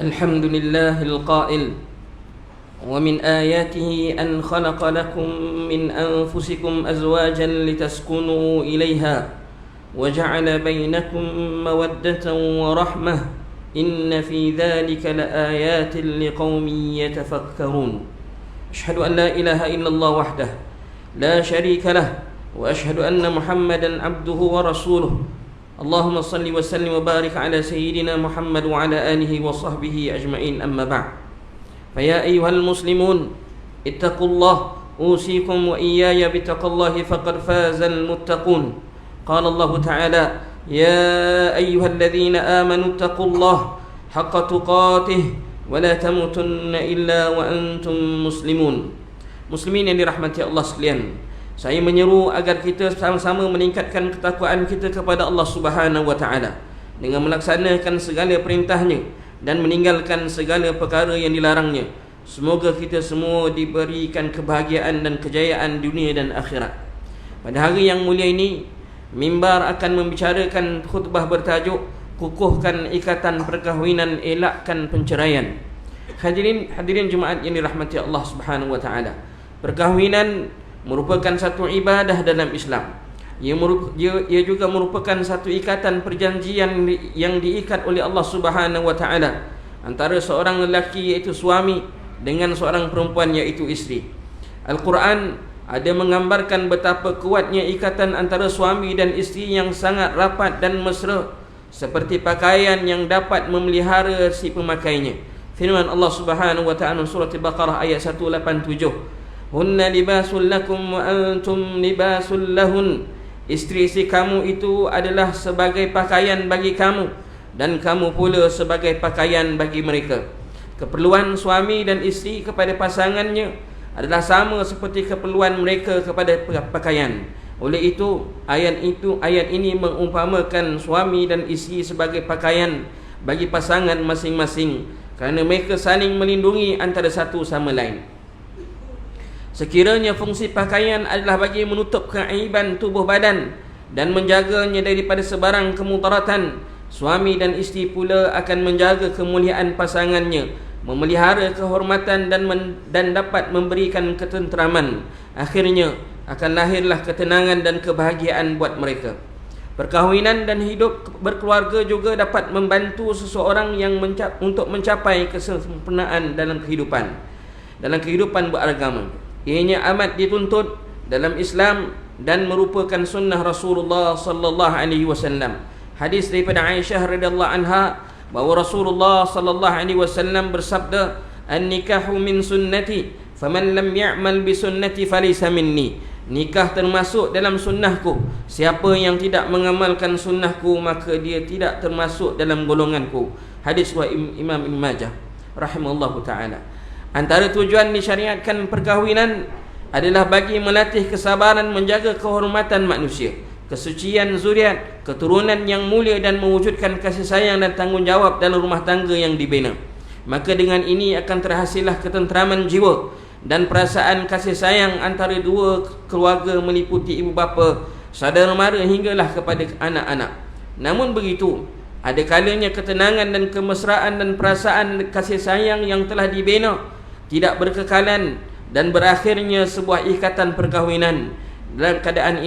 الحمد لله القائل ومن آياته أن خلق لكم من أنفسكم أزواجا لتسكنوا إليها وجعل بينكم مودة ورحمة إن في ذلك لآيات لقوم يتفكرون أشهد أن لا إله إلا الله وحده لا شريك له وأشهد أن محمدا عبده ورسوله اللهم صل وسلم وبارك على سيدنا محمد وعلى آله وصحبه أجمعين أما بعد فيا أيها المسلمون اتقوا الله أوصيكم وإياي بتقوى الله فقد فاز المتقون قال الله تعالى يا أيها الذين آمنوا اتقوا الله حق تقاته ولا تموتن إلا وأنتم مسلمون. Muslimin yang dirahmati Allah sekalian, saya menyeru agar kita sama-sama meningkatkan ketakwaan kita kepada Allah Subhanahu wa taala dengan melaksanakan segala perintahnya dan meninggalkan segala perkara yang dilarangnya. Semoga kita semua diberikan kebahagiaan dan kejayaan dunia dan akhirat. Pada hari yang mulia ini, mimbar akan membicarakan khutbah bertajuk kukuhkan ikatan perkahwinan, elakkan penceraian. Hadirin jemaat yang dirahmati Allah Subhanahu wa taala, perkahwinan merupakan satu ibadah dalam Islam. Ia juga merupakan satu ikatan perjanjian yang diikat oleh Allah Subhanahu wa taala antara seorang lelaki iaitu suami dengan seorang perempuan iaitu isteri. Al-Quran ada menggambarkan betapa kuatnya ikatan antara suami dan isteri yang sangat rapat dan mesra, seperti pakaian yang dapat memelihara si pemakainya. Firman Allah Subhanahu wa taala surah Al-Baqarah ayat 187, Hunna libasul lakum wa antum libasul lahun. Isteri-isteri kamu itu adalah sebagai pakaian bagi kamu dan kamu pula sebagai pakaian bagi mereka. Keperluan suami dan isteri kepada pasangannya adalah sama seperti keperluan mereka kepada pakaian. Oleh itu, ayat ini mengumpamakan suami dan isteri sebagai pakaian bagi pasangan masing-masing kerana mereka saling melindungi antara satu sama lain. Sekiranya fungsi pakaian adalah bagi menutup keaiban tubuh badan dan menjaganya daripada sebarang kemudaratan, suami dan isteri pula akan menjaga kemuliaan pasangannya, memelihara kehormatan dan dapat memberikan ketenteraman. Akhirnya akan lahirlah ketenangan dan kebahagiaan buat mereka. Perkahwinan dan hidup berkeluarga juga dapat membantu seseorang untuk mencapai kesempurnaan dalam kehidupan beragama. Ianya amat dituntut dalam Islam dan merupakan sunnah Rasulullah sallallahu alaihi wasallam. Hadis daripada Aisyah radhiyallahu anha bahawa Rasulullah sallallahu alaihi wasallam bersabda, "An-nikahu min sunnati, faman lam ya'mal bi sunnati falaysa minni." Nikah termasuk dalam sunnahku. Siapa yang tidak mengamalkan sunnahku, maka dia tidak termasuk dalam golonganku. Hadis riwayat Imam Ibn Majah rahimallahu taala. Antara tujuan disyariatkan perkahwinan adalah bagi melatih kesabaran menjaga kehormatan manusia, kesucian zuriat, keturunan yang mulia dan mewujudkan kasih sayang dan tanggungjawab dalam rumah tangga yang dibina. Maka dengan ini akan terhasillah ketenteraman jiwa dan perasaan kasih sayang antara dua keluarga meliputi ibu bapa, saudara mara hinggalah kepada anak-anak. Namun begitu, ada kalanya ketenangan dan kemesraan dan perasaan kasih sayang yang telah dibina tidak berkekalan dan berakhirnya sebuah ikatan perkahwinan. Dalam keadaan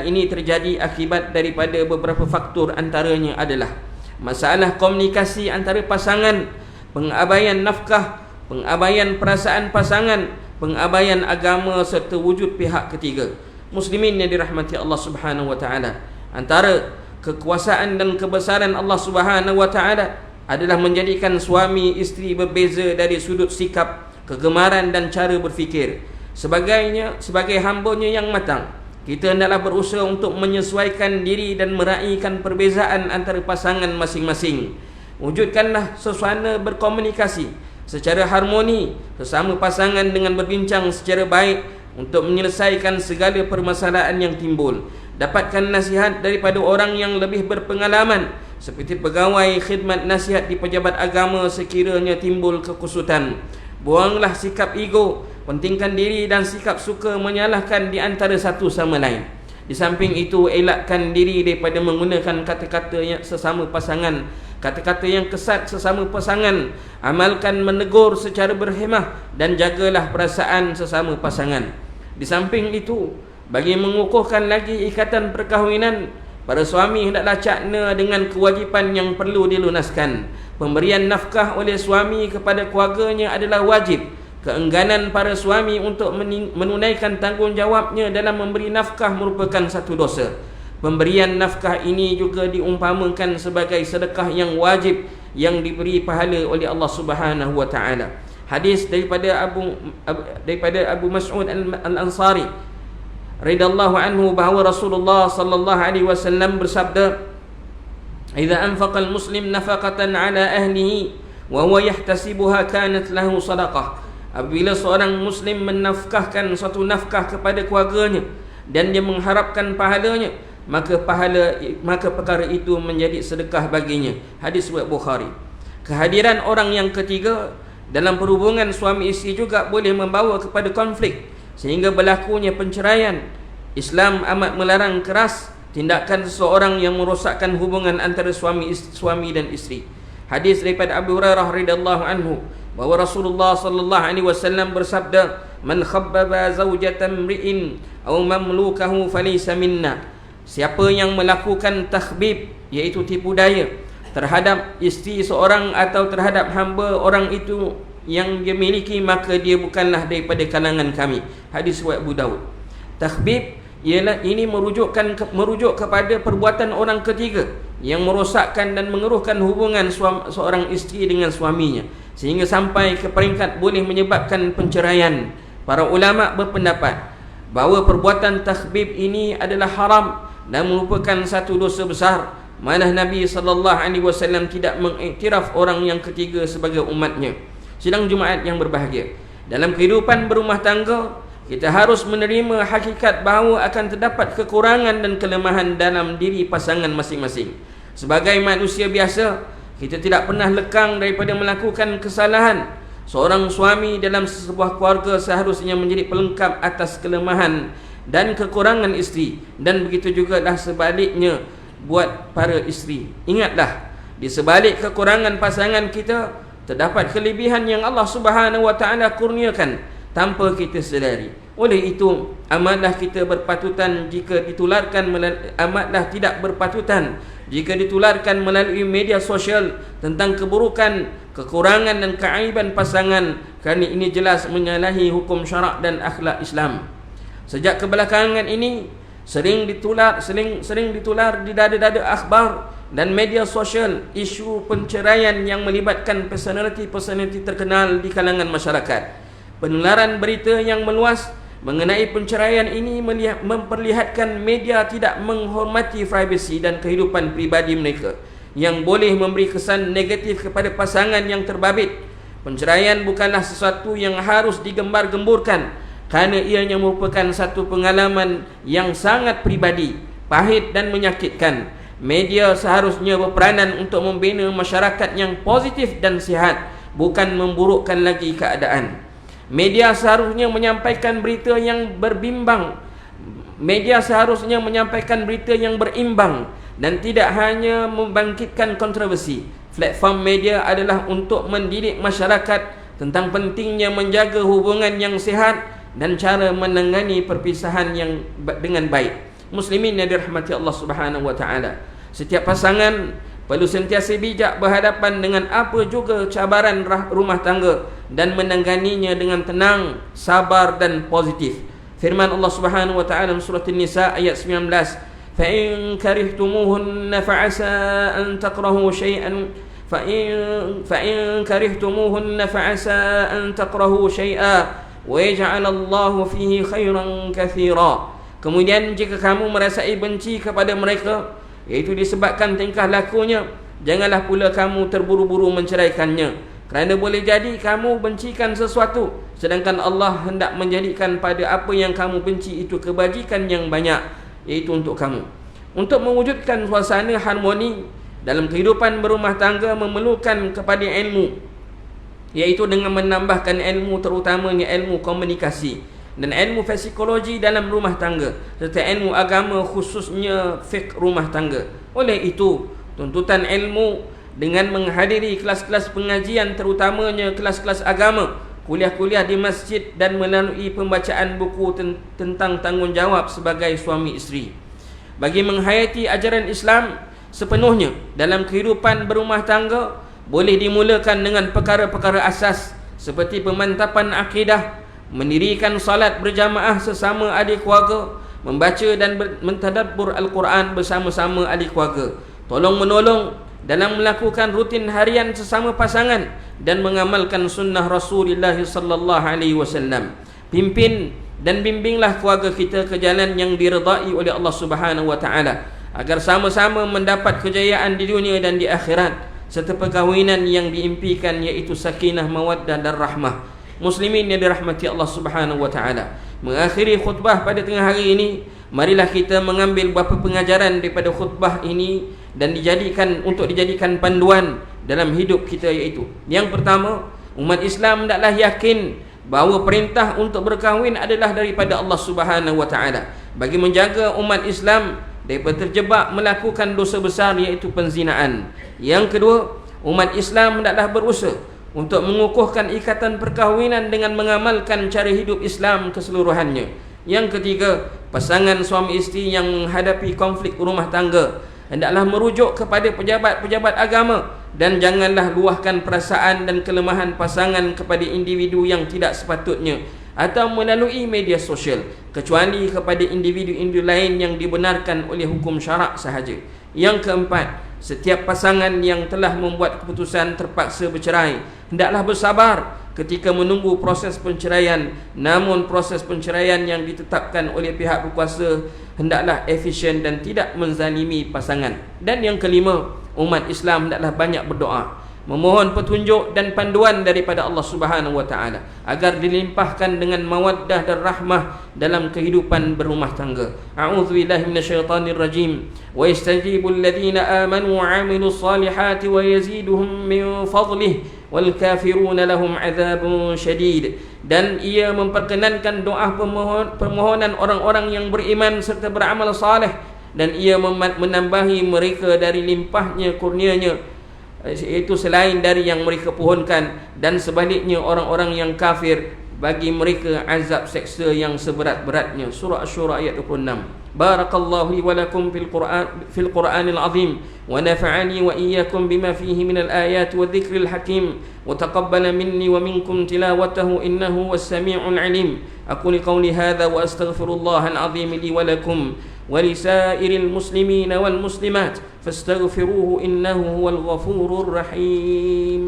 ini terjadi akibat daripada beberapa faktor, antaranya adalah masalah komunikasi antara pasangan, pengabaian nafkah, pengabaian perasaan pasangan, pengabaian agama serta wujud pihak ketiga. Muslimin yang dirahmati Allah Subhanahu wa taala, antara kekuasaan dan kebesaran Allah Subhanahu wa taala adalah menjadikan suami isteri berbeza dari sudut sikap, kegemaran dan cara berfikir. Sebagai hambanya yang matang, kita hendaklah berusaha untuk menyesuaikan diri dan meraihkan perbezaan antara pasangan masing-masing. Wujudkanlah suasana berkomunikasi secara harmoni sesama pasangan dengan berbincang secara baik untuk menyelesaikan segala permasalahan yang timbul. Dapatkan nasihat daripada orang yang lebih berpengalaman seperti pegawai khidmat nasihat di pejabat agama sekiranya timbul kekusutan. Buanglah sikap ego, pentingkan diri dan sikap suka menyalahkan di antara satu sama lain. Di samping itu, elakkan diri daripada menggunakan kata-kata yang sesama pasangan kata-kata yang kesat sesama pasangan, amalkan menegur secara berhemah, dan jagalah perasaan sesama pasangan. Di samping itu, bagi mengukuhkan lagi ikatan perkahwinan, para suami hendaklah cakna dengan kewajipan yang perlu dilunaskan. Pemberian nafkah oleh suami kepada keluarganya adalah wajib. Keengganan para suami untuk menunaikan tanggungjawabnya dalam memberi nafkah merupakan satu dosa. Pemberian nafkah ini juga diumpamakan sebagai sedekah yang wajib yang diberi pahala oleh Allah Subhanahu wa taala. Hadis daripada Abu Mas'ud Al-Ansari radhiyallahu anhu bahawa Rasulullah sallallahu alaihi wasallam bersabda, "Idza anfaqa al-muslim nafaqatan ala ahlihi wa huwa yahtasibuha kanat lahu sadaqah." Apabila seorang muslim menafkahkan suatu nafkah kepada keluarganya dan dia mengharapkan pahalanya, maka perkara itu menjadi sedekah baginya. Hadis riwayat Bukhari. Kehadiran orang yang ketiga dalam perhubungan suami isteri juga boleh membawa kepada konflik sehingga berlakunya perceraian. Islam amat melarang keras tindakan seseorang yang merosakkan hubungan antara suami dan isteri. Hadis daripada Abu Hurairah radhiyallahu anhu bahawa Rasulullah sallallahu alaihi wasallam bersabda, "Man khabbaba zawjatan mri'in aw mamlukahu falaysa minna." Siapa yang melakukan takhbib, iaitu tipu daya, terhadap isteri seorang atau terhadap hamba orang itu yang dia miliki, maka dia bukanlah daripada kalangan kami. Hadis riwayat Abu Daud. Takhbib ialah ini merujuk kepada perbuatan orang ketiga yang merosakkan dan mengeruhkan hubungan seorang isteri dengan suaminya sehingga sampai ke peringkat boleh menyebabkan perceraian. Para ulama berpendapat bahawa perbuatan takhbib ini adalah haram dan merupakan satu dosa besar. Malah Nabi SAW tidak mengiktiraf orang yang ketiga sebagai umatnya. Sidang Jumaat yang berbahagia, dalam kehidupan berumah tangga, kita harus menerima hakikat bahawa akan terdapat kekurangan dan kelemahan dalam diri pasangan masing-masing. Sebagai manusia biasa, kita tidak pernah lekang daripada melakukan kesalahan. Seorang suami dalam sebuah keluarga seharusnya menjadi pelengkap atas kelemahan dan kekurangan isteri, dan begitu juga dah sebaliknya buat para isteri. Ingatlah, di sebalik kekurangan pasangan kita terdapat kelebihan yang Allah Subhanahu wa taala kurniakan tanpa kita sedari. Oleh itu, amatlah kita berpatutan jika ditularkan amatlah tidak berpatutan jika ditularkan melalui media sosial tentang keburukan, kekurangan dan keaiban pasangan, kerana ini jelas menyalahi hukum syarak dan akhlak Islam. Sejak kebelakangan ini sering ditular di dada-dada akhbar dan media sosial isu perceraian yang melibatkan personaliti terkenal di kalangan masyarakat. Penularan berita yang meluas mengenai perceraian ini memperlihatkan media tidak menghormati privasi dan kehidupan pribadi mereka yang boleh memberi kesan negatif kepada pasangan yang terbabit. Perceraian bukanlah sesuatu yang harus digembar-gemburkan kerana ianya merupakan satu pengalaman yang sangat pribadi, pahit dan menyakitkan. Media seharusnya berperanan untuk membina masyarakat yang positif dan sihat, bukan memburukkan lagi keadaan. Media seharusnya menyampaikan berita yang berbimbang. Media seharusnya menyampaikan berita yang berimbang dan tidak hanya membangkitkan kontroversi. Platform media adalah untuk mendidik masyarakat tentang pentingnya menjaga hubungan yang sihat dan cara menangani perpisahan yang dengan baik. Muslimin yang dirahmati Allah Subhanahu wa taala, setiap pasangan perlu sentiasa bijak berhadapan dengan apa juga cabaran rumah tangga dan menanganinya dengan tenang, sabar dan positif. Firman Allah Subhanahu wa taala dalam surah An-Nisa ayat 19, "Fa in karihtumuhunna fa'asa an takrahu shay'an fa in karihtumuhunna fa'asa an takrahu shay'a wa yaj'alallahu fihi khairan katsira." Kemudian jika kamu merasai benci kepada mereka, iaitu disebabkan tingkah lakunya, janganlah pula kamu terburu-buru menceraikannya, kerana boleh jadi kamu bencikan sesuatu sedangkan Allah hendak menjadikan pada apa yang kamu benci itu kebajikan yang banyak, iaitu untuk kamu. Untuk mewujudkan suasana harmoni dalam kehidupan berumah tangga memerlukan kepada ilmu, iaitu dengan menambahkan ilmu terutamanya ilmu komunikasi dan ilmu psikologi dalam rumah tangga serta ilmu agama khususnya fiqh rumah tangga. Oleh itu, tuntutan ilmu dengan menghadiri kelas-kelas pengajian, terutamanya kelas-kelas agama, kuliah-kuliah di masjid, dan melalui pembacaan buku tentang tanggungjawab sebagai suami isteri. Bagi menghayati ajaran Islam sepenuhnya dalam kehidupan berumah tangga, boleh dimulakan dengan perkara-perkara asas seperti pemantapan akidah, mendirikan salat berjamaah sesama ahli keluarga, membaca dan mentadabbur Al-Quran bersama-sama ahli keluarga, tolong menolong dalam melakukan rutin harian sesama pasangan, dan mengamalkan sunnah Rasulullah sallallahu alaihi wasallam. Pimpin dan bimbinglah keluarga kita ke jalan yang diredai oleh Allah Subhanahu wa taala, agar sama-sama mendapat kejayaan di dunia dan di akhirat, serta perkahwinan yang diimpikan, iaitu sakinah, mawaddah dan rahmah. Muslimin yang dirahmati Allah Subhanahu wa taala, mengakhiri khutbah pada tengah hari ini, marilah kita mengambil beberapa pengajaran daripada khutbah ini dan dijadikan panduan dalam hidup kita, iaitu yang pertama, umat Islam hendaklah yakin bahawa perintah untuk berkahwin adalah daripada Allah Subhanahu wa taala, bagi menjaga umat Islam daripada terjebak melakukan dosa besar, iaitu penzinaan. Yang kedua, umat Islam hendaklah berusaha untuk mengukuhkan ikatan perkahwinan dengan mengamalkan cara hidup Islam keseluruhannya. Yang ketiga, pasangan suami isteri yang menghadapi konflik rumah tangga hendaklah merujuk kepada pejabat-pejabat agama, dan janganlah luahkan perasaan dan kelemahan pasangan kepada individu yang tidak sepatutnya atau melalui media sosial, kecuali kepada individu-individu lain yang dibenarkan oleh hukum syarak sahaja. Yang keempat, setiap pasangan yang telah membuat keputusan terpaksa bercerai hendaklah bersabar ketika menunggu proses perceraian. Namun proses perceraian yang ditetapkan oleh pihak berkuasa hendaklah efisien dan tidak menzalimi pasangan. Dan yang kelima, umat Islam hendaklah banyak berdoa, memohon petunjuk dan panduan daripada Allah Subhanahu wa taala, agar dilimpahkan dengan mawaddah dan rahmah dalam kehidupan berumah tangga. A'udzubillahi minasyaitonir rajim. Wa yastajibul ladzina amanu wa 'amilus salihati wa yaziduhum min fadlih wal kafiruna lahum 'adzabun syadid. Dan ia memperkenankan doa permohonan orang-orang yang beriman serta beramal saleh, dan ia menambahi mereka dari limpahnya kurnianya, iaitu selain dari yang mereka pohonkan, dan sebaliknya orang-orang yang kafir, bagi mereka azab seksa yang seberat-beratnya. Surah Asy-Syura ayat 26. Barakallahu li wa lakum fil Qur'anil azim, wa nafa'ani wa iyyakum bima fihi minal ayati wadh-dhikril hakim, wa taqabbala minni wa minkum tilawatahu innahu was-sami'ul 'alim. Aqulu qawli hadza wa astaghfirullahal azim li wa lakum ولسائر المسلمين والمسلمات فاستغفروه إنه هو الغفور الرحيم.